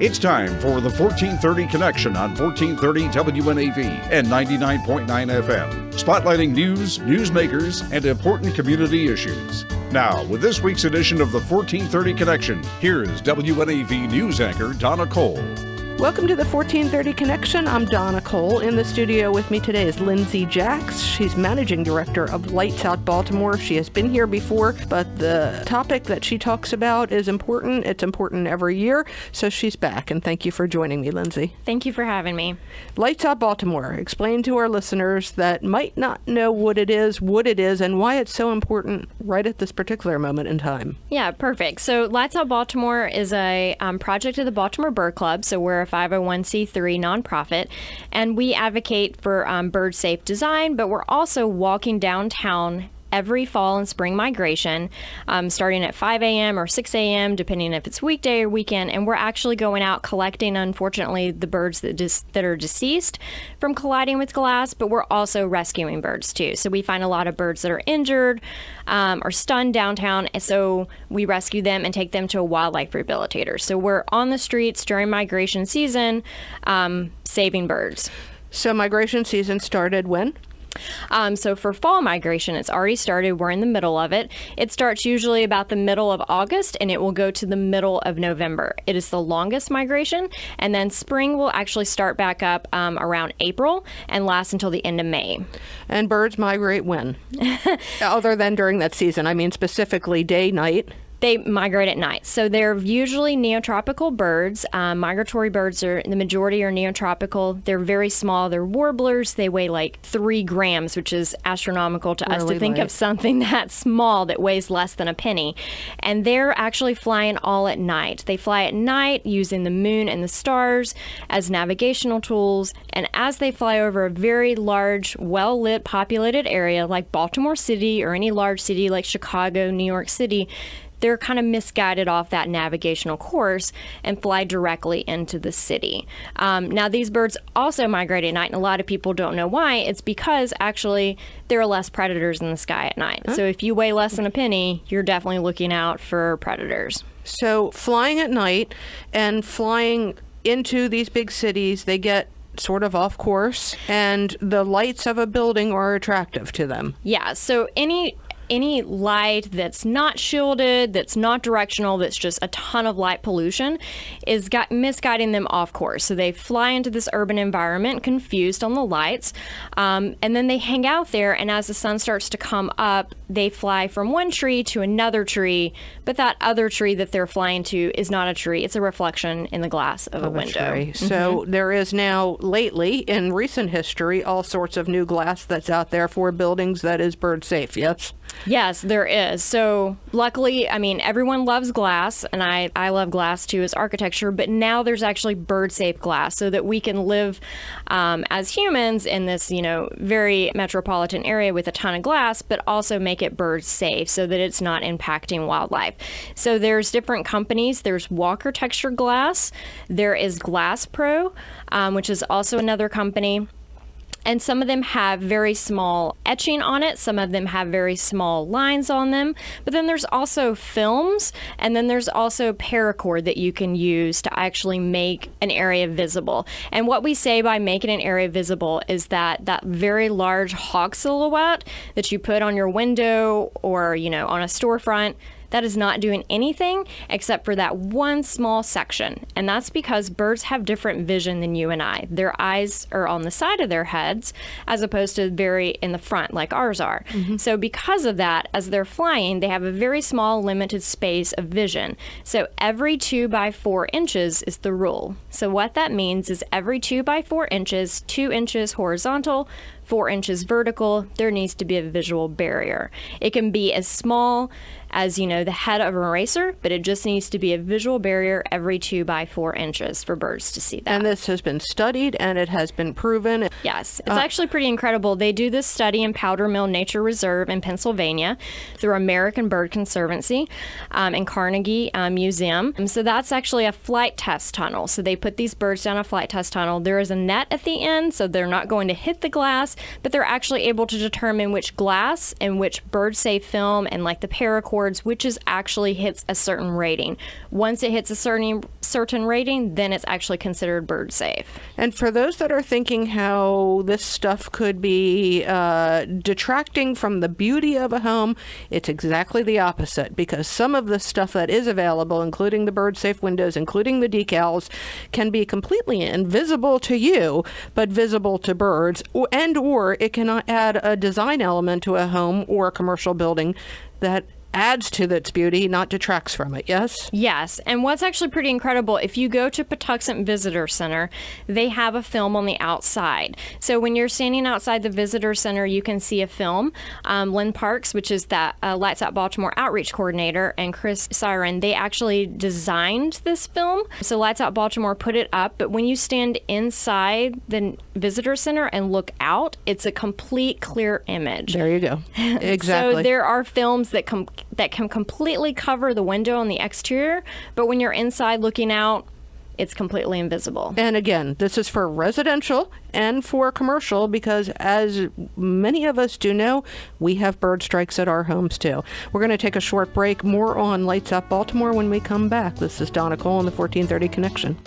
It's time for the 1430 Connection on 1430 WNAV and 99.9 FM, spotlighting news, newsmakers, and important community issues. Now, with this week's edition of the 1430 Connection, here is WNAV news anchor Donna Cole. Welcome to the 1430 Connection. I'm Donna Cole. In the studio with me today is Lindsay Jax. She's managing director of Out Baltimore. She has been here before, but the topic that she talks about is important. It's important every year, so she's back. And thank you for joining me, Lindsay. Thank you for having me. Out Baltimore. Explain to our listeners that might not know what it is, and why it's so important right at this particular moment in time. Yeah, perfect. So Out Baltimore is a project of the Baltimore Bird Club. So we're a 501c3 nonprofit, and we advocate for bird safe design, but we're also walking downtown every fall and spring migration, starting at 5 a.m. or 6 a.m., depending if it's weekday or weekend. And we're actually going out collecting, unfortunately, the birds that are deceased from colliding with glass, but we're also rescuing birds too. So we find a lot of birds that are injured or stunned downtown. And so we rescue them and take them to a wildlife rehabilitator. So we're on the streets during migration season, saving birds. So migration season started when? So for fall migration, it's already started. We're in the middle of it. It starts usually about the middle of August, and it will go to the middle of November. It is the longest migration, and then spring will actually start back up around April and last until the end of May. And birds migrate when? Other than during that season, I mean specifically day, night? They migrate at night. So they're usually neotropical birds. Migratory birds the majority are neotropical. They're very small. They're warblers. They weigh like 3 grams, which is astronomical to us to think of something that small that weighs less than a penny. And they're actually flying all at night. They fly at night using the moon and the stars as navigational tools. And as they fly over a very large, well-lit, populated area like Baltimore City or any large city like Chicago, New York City, they're kind of misguided off that navigational course and fly directly into the city. Now, these birds also migrate at night, and a lot of people don't know why. It's because, actually, there are less predators in the sky at night. So if you weigh less than a penny, you're definitely looking out for predators. So flying at night and flying into these big cities, they get sort of off course, and the lights of a building are attractive to them. Yeah, so any light that's not shielded, that's not directional, that's just a ton of light pollution is misguiding them off course. So they fly into this urban environment confused on the lights, and then they hang out there, and as the sun starts to come up, they fly from one tree to another tree, but that other tree that they're flying to is not a tree. It's a reflection in the glass of a window. Mm-hmm. So there is now, lately, in recent history, all sorts of new glass that's out there for buildings that is bird safe, yes? Yes, there is. So luckily, I mean, everyone loves glass, and I love glass too as architecture, but now there's actually bird-safe glass so that we can live as humans in this, very metropolitan area with a ton of glass, but also make it bird safe so that it's not impacting wildlife. So there's different companies. There's Walker Texture Glass. There is Glass Pro, which is also another company. And some of them have very small etching on it. Some of them have very small lines on them. But then there's also films, and then there's also paracord that you can use to actually make an area visible. And what we say by making an area visible is that very large hawk silhouette that you put on your window or, on a storefront, that is not doing anything except for that one small section. And that's because birds have different vision than you and I. Their eyes are on the side of their heads as opposed to very in the front like ours are. Mm-hmm. So because of that, as they're flying, they have a very small limited space of vision. So every 2 by 4 inches is the rule. So what that means is every 2 by 4 inches, 2 inches horizontal, 4 inches vertical, there needs to be a visual barrier. It can be as small as, the head of an eraser, but it just needs to be a visual barrier every 2 by 4 inches for birds to see that. And this has been studied and it has been proven. Yes, it's actually pretty incredible. They do this study in Powder Mill Nature Reserve in Pennsylvania through American Bird Conservancy and Carnegie Museum. So that's actually a flight test tunnel. So they put these birds down a flight test tunnel. There is a net at the end, so they're not going to hit the glass, but they're actually able to determine which glass and which bird-safe film and like the paracord boards, which is actually hits a certain rating. Once it hits a certain rating, then it's actually considered bird safe. And for those that are thinking how this stuff could be detracting from the beauty of a home, it's exactly the opposite, because some of the stuff that is available, including the bird safe windows, including the decals, can be completely invisible to you, but visible to birds, or it can add a design element to a home or a commercial building that adds to its beauty, not detracts from it, yes? Yes, and what's actually pretty incredible, if you go to Patuxent Visitor Center, they have a film on the outside. So when you're standing outside the Visitor Center, you can see a film. Lynn Parks, which is that Lights Out Baltimore outreach coordinator, and Chris Siren, they actually designed this film. So Lights Out Baltimore put it up, but when you stand inside the Visitor Center and look out, it's a complete clear image. There you go. Exactly. So there are films that can completely cover the window on the exterior, but when you're inside looking out, it's completely invisible. And again, this is for residential and for commercial, because as many of us do know, we have bird strikes at our homes too. We're going to take a short break. More on Lights Out Baltimore when we come back. This is Donna Cole on the 1430 Connection.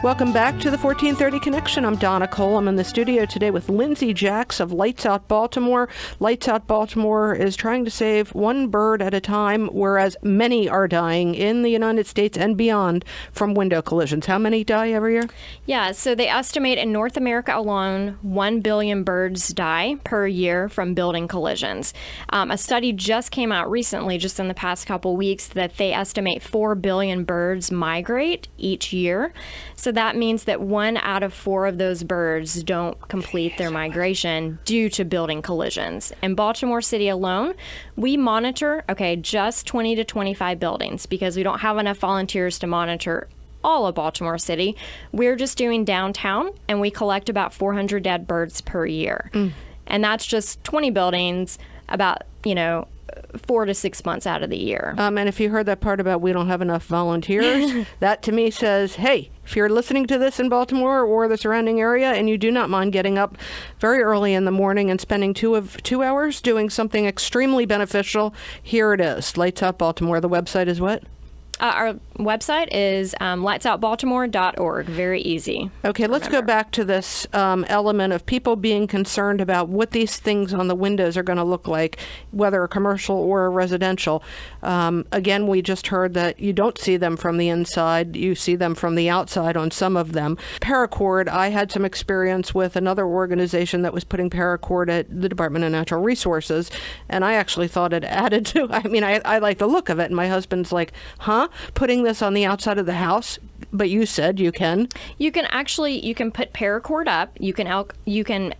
Welcome back to the 1430 Connection. I'm Donna Cole. I'm in the studio today with Lindsay Jax of Lights Out Baltimore. Lights Out Baltimore is trying to save one bird at a time, whereas many are dying in the United States and beyond from window collisions. How many die every year? Yeah, so they estimate in North America alone, 1 billion birds die per year from building collisions. A study just came out recently, just in the past couple weeks, that they estimate 4 billion birds migrate each year. So that means that 1 out of 4 of those birds don't complete their migration due to building collisions. In Baltimore City alone, we monitor, just 20 to 25 buildings because we don't have enough volunteers to monitor all of Baltimore City. We're just doing downtown, and we collect about 400 dead birds per year. And that's just 20 buildings, about, 4 to 6 months out of the year. And if you heard that part about we don't have enough volunteers, that to me says, hey, if you're listening to this in Baltimore or the surrounding area and you do not mind getting up very early in the morning and spending 2 hours doing something extremely beneficial, here it is. Lights Out Baltimore. The website is what? Our website is lightsoutbaltimore.org. Very easy. Okay, let's go back to this element of people being concerned about what these things on the windows are going to look like, whether a commercial or a residential. Again, we just heard that you don't see them from the inside. You see them from the outside on some of them. Paracord, I had some experience with another organization that was putting paracord at the Department of Natural Resources, and I actually thought it added to, I like the look of it, and my husband's like, huh? Putting this on the outside of the house, but you said you can. You can put paracord up. You can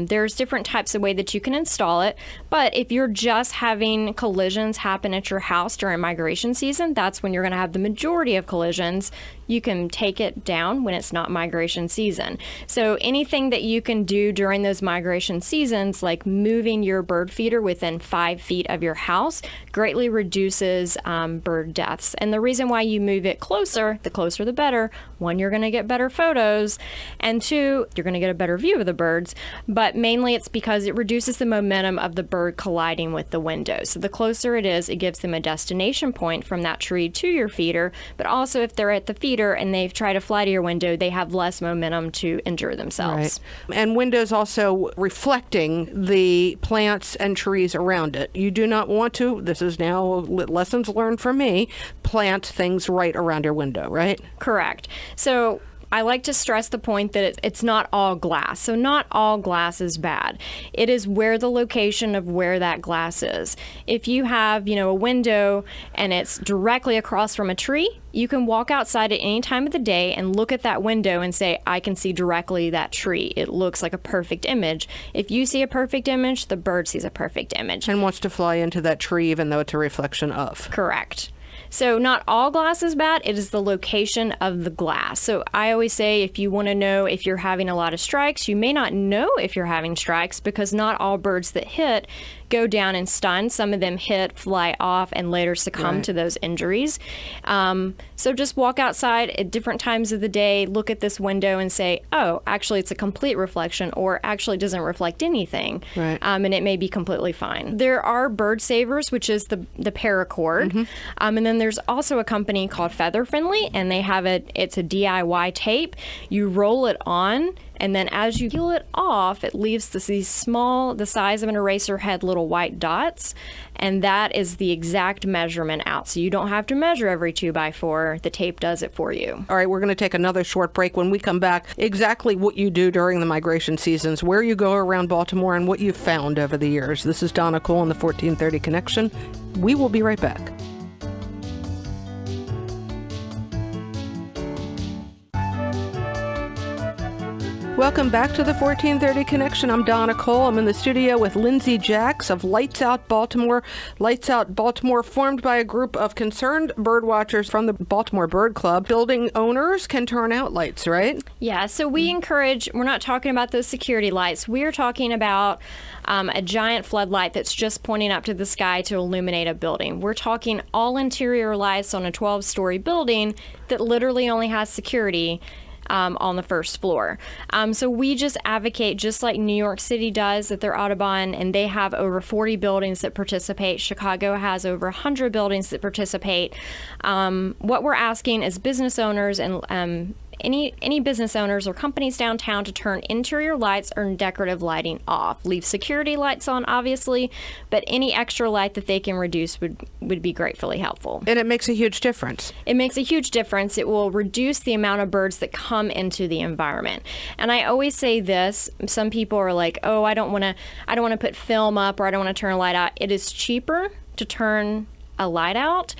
there's different types of way that you can install it, but if you're just having collisions happen at your house during migration season, that's when you're going to have the majority of collisions. You can take it down when it's not migration season. So anything that you can do during those migration seasons, like moving your bird feeder within 5 feet of your house, greatly reduces bird deaths. And the reason why you move it closer, the closer the better. 1, you're going to get better photos, and 2, you're going to get a better view of the birds. But mainly it's because it reduces the momentum of the bird colliding with the window. So the closer it is, it gives them a destination point from that tree to your feeder. But also if they're at the feeder and they've tried to fly to your window, they have less momentum to injure themselves. Right. And windows also reflecting the plants and trees around it. You do not want to, this is now lessons learned from me, plant things right around your window, right? Correct. So I like to stress the point that it's not all glass. So not all glass is bad. It is where the location of where that glass is. If you have, a window and it's directly across from a tree, you can walk outside at any time of the day and look at that window and say, I can see directly that tree. It looks like a perfect image. If you see a perfect image, the bird sees a perfect image. And wants to fly into that tree even though it's a reflection of. Correct. So not all glass is bad. It is the location of the glass. So I always say if you want to know if you're having a lot of strikes, you may not know if you're having strikes because not all birds that hit go down and stun. Some of them hit, fly off, and later succumb to those injuries. So just walk outside at different times of the day, look at this window and say, oh, actually it's a complete reflection, or actually it doesn't reflect anything. Right. And it may be completely fine. There are bird savers, which is the paracord. And then there's also a company called Feather Friendly, and they have it's a DIY tape. You roll it on, and then as you peel it off, it leaves these small, the size of an eraser head, little white dots. And that is the exact measurement out. So you don't have to measure every 2x4. The tape does it for you. All right, we're going to take another short break. When we come back, exactly what you do during the migration seasons, where you go around Baltimore, and what you've found over the years. This is Donna Cole on the 1430 Connection. We will be right back. Welcome back to the 1430 Connection. I'm Donna Cole. I'm in the studio with Lindsay Jax of Lights Out Baltimore. Lights Out Baltimore, formed by a group of concerned bird watchers from the Baltimore Bird Club. Building owners can turn out lights, right? Yeah, so we encourage, we're not talking about those security lights. We're talking about a giant floodlight that's just pointing up to the sky to illuminate a building. We're talking all interior lights on a 12-story building that literally only has security on the first floor. So we just advocate, just like New York City does at their Audubon, and they have over 40 buildings that participate. Chicago has over 100 buildings that participate. What we're asking is business owners and any business owners or companies downtown to turn interior lights or decorative lighting off. Leave security lights on, obviously, but any extra light that they can reduce would be gratefully helpful. And it makes a huge difference. It makes a huge difference. It will reduce the amount of birds that come into the environment. And I always say this, some people are like, oh, I don't want to put film up, or I don't want to turn a light out. It is cheaper to turn a light out.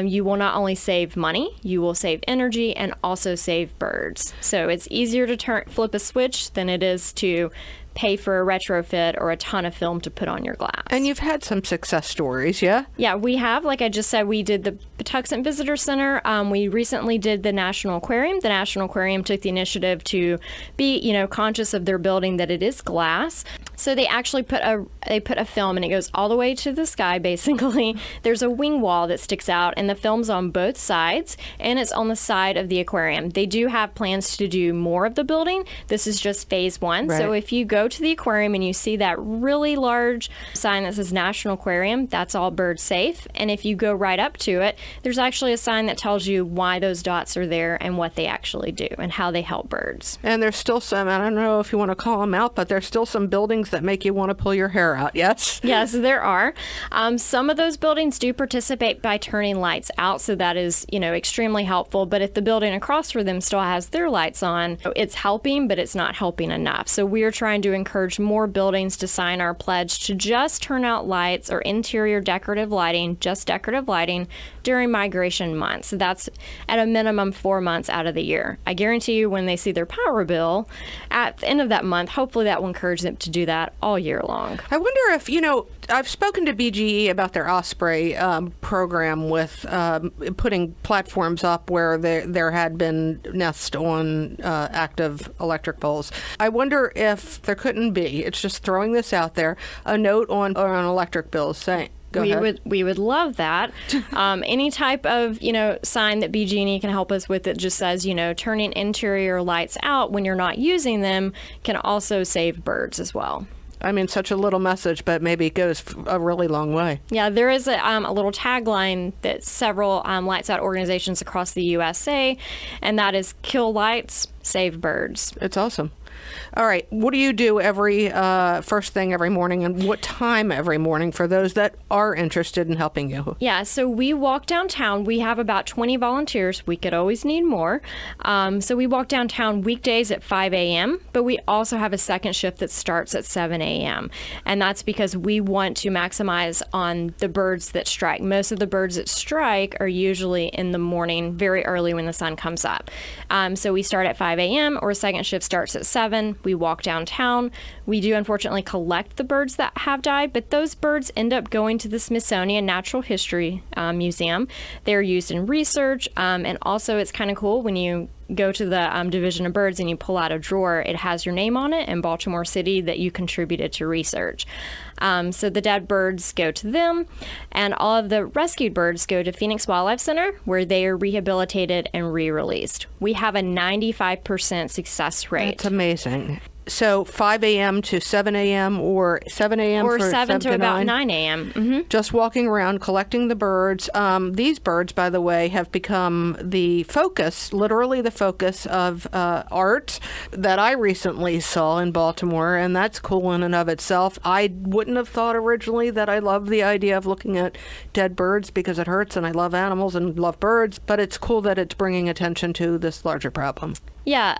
You will not only save money, you will save energy and also save birds. So it's easier to flip a switch than it is to pay for a retrofit or a ton of film to put on your glass. And you've had some success stories, yeah? Yeah, we have. Like I just said, we did the Patuxent Visitor Center. We recently did the National Aquarium. The National Aquarium took the initiative to be, conscious of their building that it is glass. So they actually put a film, and it goes all the way to the sky, basically. There's a wing wall that sticks out, and the film's on both sides, and it's on the side of the aquarium. They do have plans to do more of the building. This is just phase one. Right. So if you go to the aquarium and you see that really large sign that says National Aquarium, that's all bird safe. And if you go right up to it, there's actually a sign that tells you why those dots are there and what they actually do and how they help birds. And there's still some, I don't know if you want to call them out, but there's still some buildings that make you want to pull your hair out, yes? Yes, there are. Some of those buildings do participate by turning lights out, so that is, extremely helpful. But if the building across from them still has their lights on, it's helping, but it's not helping enough. So we are trying to encourage more buildings to sign our pledge to just turn out lights or interior decorative lighting, just decorative lighting, during migration months. So that's at a minimum 4 months out of the year. I guarantee you when they see their power bill at the end of that month, hopefully that will encourage them to do that all year long. I wonder if, I've spoken to BGE about their Osprey program with putting platforms up where there had been nests on active electric poles. I wonder if there couldn't be, it's just throwing this out there, a note on electric bills saying, We would love that. Any type of, sign that BG&E can help us with that just says, turning interior lights out when you're not using them can also save birds as well. I mean, such a little message, but maybe it goes a really long way. Yeah, there is a little tagline that several Lights Out organizations across the USA, and that is kill lights, save birds. It's awesome. All right. What do you do every first thing every morning, and what time every morning for those that are interested in helping you? Yeah, so we walk downtown. We have about 20 volunteers. We could always need more. So we walk downtown weekdays at 5 a.m., but we also have a second shift that starts at 7 a.m. And that's because we want to maximize on the birds that strike. Most of the birds that strike are usually in the morning, very early when the sun comes up. So we start at 5 a.m. or second shift starts at 7. We walk downtown. We do unfortunately collect the birds that have died, but those birds end up going to the Smithsonian Natural History Museum. They're used in research, and also it's kind of cool when you go to the Division of Birds and you pull out a drawer, it has your name on it in Baltimore City that you contributed to research. So the dead birds go to them, and all of the rescued birds go to Phoenix Wildlife Center, where they are rehabilitated and re-released. We have a 95% success rate. That's amazing. So 5 a.m. to 7 a.m. or 7 a.m. Or for 7 to about 9? 9 a.m. Mm-hmm. Just walking around collecting the birds. These birds, by the way, have become the focus, literally the focus of art that I recently saw in Baltimore, and that's cool in and of itself. I wouldn't have thought originally that I love the idea of looking at dead birds because it hurts, and I love animals and love birds, but it's cool that it's bringing attention to this larger problem. Yeah,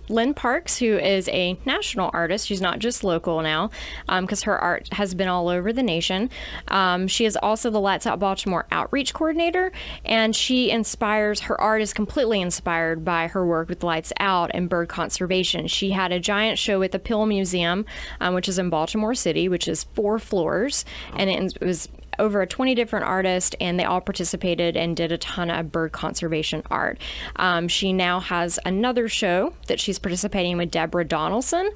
Lynn Parks, who is a national artist, she's not just local now, because her art has been all over the nation. She is also the Lights Out Baltimore outreach coordinator, and her art is completely inspired by her work with Lights Out and bird conservation. She had a giant show at the Pill Museum, which is in Baltimore City, which is 4 floors, and it was over 20 different artists, and they all participated and did a ton of bird conservation art. She now has another show that she's participating with Deborah Donaldson,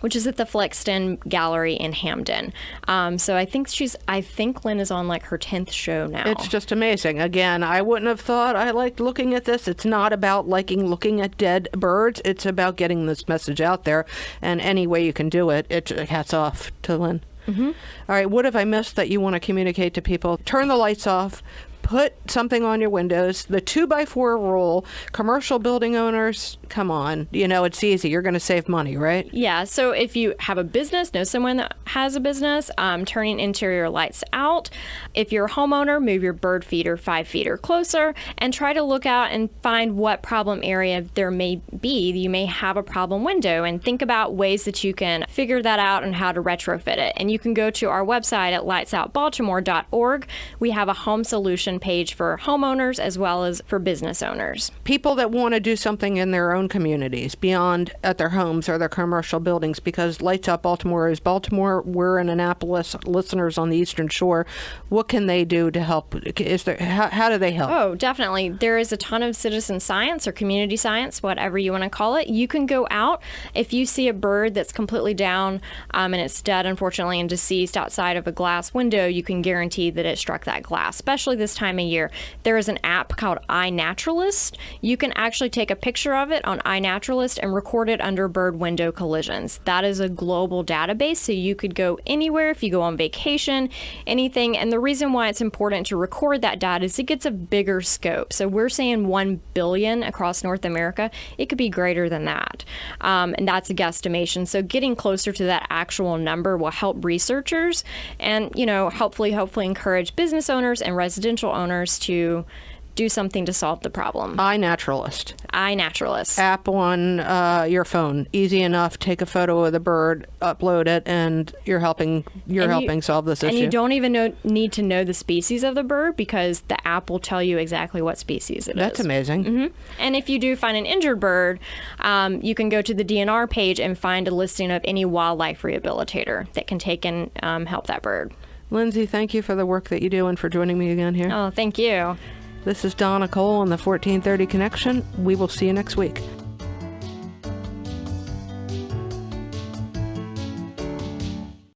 which is at the Flexton Gallery in Hamden. So I think Lynn is on like her 10th show now. It's just amazing. Again, I wouldn't have thought I liked looking at this. It's not about looking at dead birds. It's about getting this message out there, and any way you can do it, hats off to Lynn. Mm-hmm. All right, what have I missed that you want to communicate to people? Turn the lights off. Put something on your windows. The 2x4 rule. Commercial building owners, come on. It's easy. You're going to save money, right? Yeah. So if you have a business, know someone that has a business, turning interior lights out. If you're a homeowner, move your bird feeder 5 feet or closer, and try to look out and find what problem area there may be. You may have a problem window, and think about ways that you can figure that out and how to retrofit it. And you can go to our website at lightsoutbaltimore.org. We have a home solution page for homeowners as well as for business owners. People that want to do something in their own communities beyond at their homes or their commercial buildings, because Lights Out Baltimore is Baltimore. We're in Annapolis, listeners on the Eastern Shore. What can they do to help? How do they help? Oh, definitely. There is a ton of citizen science or community science, whatever you want to call it. You can go out. If you see a bird that's completely down and it's dead, unfortunately, and deceased outside of a glass window, you can guarantee that it struck that glass, especially this time of year. There is an app called iNaturalist. You can actually take a picture of it on iNaturalist and record it under bird window collisions. That is a global database, so you could go anywhere if you go on vacation, anything. And the reason why it's important to record that data is it gets a bigger scope. So we're saying 1 billion across North America. It could be greater than that. And that's a guesstimation. So getting closer to that actual number will help researchers and, hopefully encourage business owners and residential owners to do something to solve the problem. iNaturalist. App on your phone. Easy enough. Take a photo of the bird, upload it, and you're helping solve this issue. And you don't even need to know the species of the bird, because the app will tell you exactly what species it is. That's amazing. Mm-hmm. And if you do find an injured bird, you can go to the DNR page and find a listing of any wildlife rehabilitator that can take and help that bird. Lindsay, thank you for the work that you do and for joining me again here. Oh, thank you. This is Donna Cole on the 1430 Connection. We will see you next week.